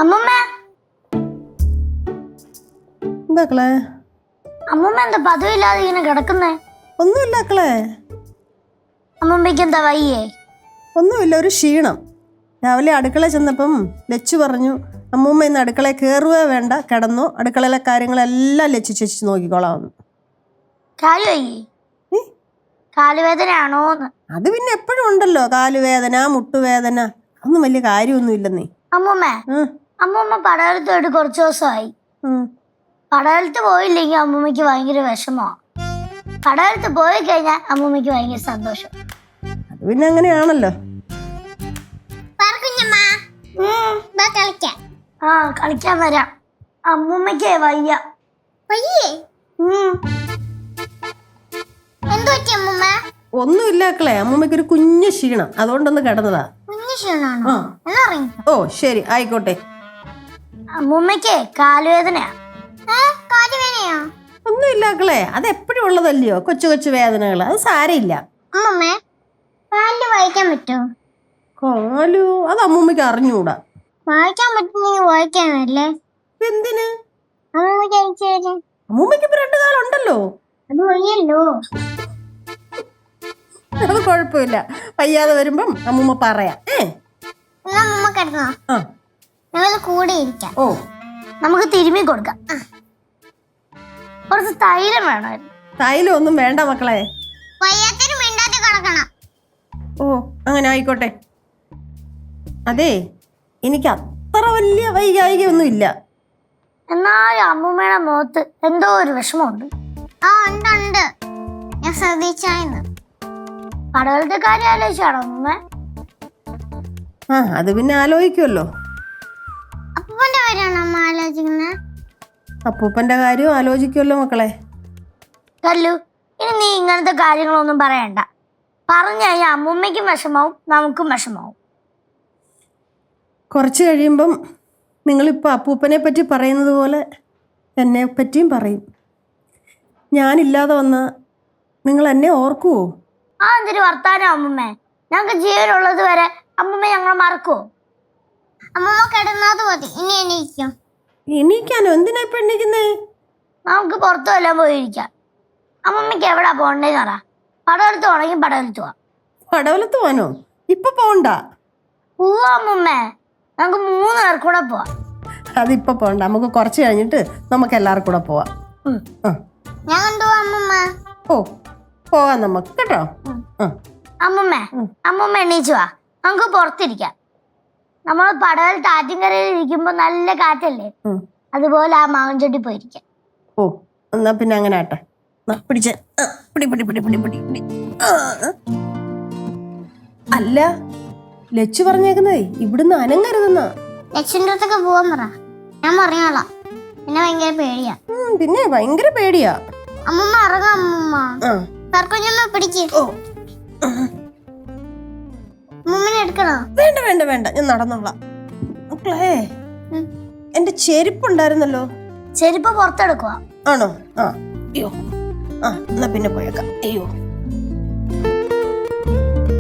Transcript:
അമ്മമ്മ എന്താക്കളെ? അമ്മമ്മ എന്താ പതിവില്ലാതെ ഇങ്ങനെ കിടക്കുന്നേ? ഒന്നുമില്ല അക്കളെ. അമ്മമ്മയ്ക്ക് എന്താ വയ്യേ? ഒന്നുമില്ല, ഒരു ക്ഷീണം. രാവിലെ അടുക്കള ചെന്നപ്പം ലച്ചു പറഞ്ഞു, അമ്മൂമ്മ ഇന്ന് അടുക്കളയിൽ കയറുകയോ വേണ്ട, കിടന്നു, അടുക്കളയിലെ കാര്യങ്ങളെല്ലാം ലച്ചു ചേച്ചി നോക്കിക്കോളാമെന്ന്. കാല് വയ്യേ? കാലുവേദനയാണോന്ന്? അത് പിന്നെ എപ്പോഴും ഉണ്ടല്ലോ, കാലുവേദന, മുട്ടുവേദന. അതൊന്നും വലിയ കാര്യമൊന്നും ഇല്ലെന്നേ. അമ്മൂമ്മ അമ്മൂമ്മ പടവലത്ത് പോയിട്ട് കുറച്ച് ദിവസമായി. പടവലത്ത് പോയില്ലെങ്കിൽ അമ്മൂമ്മയ്ക്ക് ഭയങ്കര വിഷമമാണ്. പടവലത്ത് പോയി കഴിഞ്ഞാൽ അമ്മൂമ്മയ്ക്ക് ഭയങ്കര സന്തോഷം. അത് പിന്നെ അങ്ങനെയാണല്ലോ. ആ കളിക്കാൻ വരാം. അമ്മൂമ്മയ്ക്ക് വയ്യ. ഒന്നുമില്ല അക്കളെ, അമ്മൂമ്മയ്ക്ക് ഒരു കുഞ്ഞു ക്ഷീണം, അതുകൊണ്ടൊന്ന് കിടന്നതാ. ഓ ശരി, ആയിക്കോട്ടെ. അമ്മൂമ്മയ്ക്ക് കാലുവേദനയാ. ഒന്നുമില്ല അക്കളെ, അത് എപ്പോഴും ഉള്ളതല്ലയോ കൊച്ചു കൊച്ചു വേദനകൾ, അത് സാരമില്ല. വായിക്കാൻ പറ്റുമോ? കാലു അത് അമ്മൂമ്മയ്ക്ക് അറിഞ്ഞൂടാ. വായിക്കാൻ പറ്റുന്നെങ്കിൽ വായിക്കാനല്ലേ. എന്തിന്? അമ്മൂമ്മയ്ക്ക് അമ്മൂമ്മയ്ക്ക് ഇപ്പൊ 2 കാലുണ്ടല്ലോ. അത് വയ്യല്ലോ. അത് കുഴപ്പമില്ല, വയ്യാതെ വരുമ്പം അമ്മൂമ്മ പറയാം. കൂടെ ഇരിക്കാം. ഓ നമുക്ക് തിരുമ്മി കൊടുക്കാം. കുറച്ച് തൈലം വേണമായിരുന്നു. തൈലം ഒന്നും വേണ്ട മക്കളെ. ഓ അങ്ങനെ ആയിക്കോട്ടെ. അതെ, എനിക്ക് അത്ര വലിയ വൈകായികയൊന്നും ഇല്ല. എന്നാലും അമ്മൂമ്മയുടെ മുഖത്ത് എന്തോ ഒരു വിഷമമുണ്ട്. ഞാൻ ശ്രദ്ധിച്ചായിരുന്നു. പടവലത്തെ കാര്യം ആലോചിച്ചാണോ അമ്മൂമ്മ? ആ അത് പിന്നെ ആലോചിക്കുമല്ലോ. അപ്പൂപ്പന്റെ കാര്യമാണോ അമ്മ ആലോചിക്കുന്നത്? അപ്പൂപ്പന്റെ കാര്യം ആലോചിക്കുമല്ലോ മക്കളെ. കല്ലു, ഇനി നീ ഇങ്ങനത്തെ കാര്യങ്ങളൊന്നും പറയണ്ട. പറഞ്ഞു കഴിഞ്ഞാൽ അമ്മൂമ്മയ്ക്കും വിഷമാവും, നമുക്കും വിഷമാവും. കുറച്ച് കഴിയുമ്പം നിങ്ങളിപ്പോൾ അപ്പൂപ്പനെ പറ്റി പറയുന്നത് പോലെ എന്നെ പറ്റിയും പറയും. ഞാനില്ലാതെ വന്നാൽ നിങ്ങൾ എന്നെ ഓർക്കുവോ? ആ എന്തൊരു വർത്താനം അമ്മൂമ്മേ. ഞങ്ങൾക്ക് ജീവനുള്ളത് വരെ അമ്മൂമ്മ ഞങ്ങൾ മറക്കുവോ? അമ്മൂമ്മ കിടന്നത് മതി, ഇനി എണീക്കും. എണീക്കാനോ? എന്തിനാ ഇപ്പം എണീക്കുന്നേ? നമുക്ക് പുറത്തു എല്ലാം പോയിരിക്കാം. അമ്മൂമ്മയ്ക്ക് എവിടാ പോകണ്ടേന്ന് പറ. പടവലത്ത് പോണെങ്കിൽ പടവലത്ത് പോവാം. പടവലത്ത് പോവാനോ? ഇപ്പൊ പോണ്ട. പോവാ അമ്മൂമ്മേ, നമുക്ക് 3 പേർക്ക് കൂടെ പോവാം. അതിപ്പോ പോണ്ട, നമുക്ക് കുറച്ച് കഴിഞ്ഞിട്ട് നമുക്ക് എല്ലാവർക്കും കൂടെ പോവാം. ഞാൻ കൊണ്ടുപോവാ അമ്മൂമ്മ. ഓ പോവാം നമുക്ക് കേട്ടോ. അമ്മൂമ്മ അമ്മൂമ്മ എണീച്ചു വാ, നമുക്ക് പുറത്തിരിക്കാം. നമ്മൾ പടവലത്ത് ആറ്റിൻകരയിൽ ഇരിക്കുമ്പോ നല്ല കാറ്റല്ലേ, അതുപോലെ ആ മാവൻചട്ടി പോയിരിക്കാം. ഓ എന്നാ പിന്നെ അങ്ങനെ ആട്ടെ. പിടിച്ച പിടി പിടി പിടി പിടി പിടി പിടി. അല്ല, ലച്ചു പറഞ്ഞേക്കുന്നേ ഇവിടുന്ന് അനങ്ങരുതെന്നാ. ലക്ഷ്യന്റെ അടുത്തൊക്കെ പോവാൻ പറ, ഞാൻ പറഞ്ഞോളാം. പിന്നെ ഭയങ്കര പേടിയാ. പിന്നെ ഭയങ്കര പേടിയാ. അമ്മൂമ്മ ഇറങ്ങാം. അമ്മൂമ്മ കർക്കുഞ്ഞമ്മ പിടിക്ക്. അമ്മൂമ്മനെ എടുക്കണോ? വേണ്ട വേണ്ട വേണ്ട, ഞാൻ നടന്നോളാം. മക്കളെ, എന്റെ ചെരുപ്പുണ്ടായിരുന്നല്ലോ. ചെരുപ്പ് പുറത്തെടുക്കുക. ആണോ? ആ അയ്യോ, ആ എന്നാ പിന്നെ പോയേക്കാം. അയ്യോ.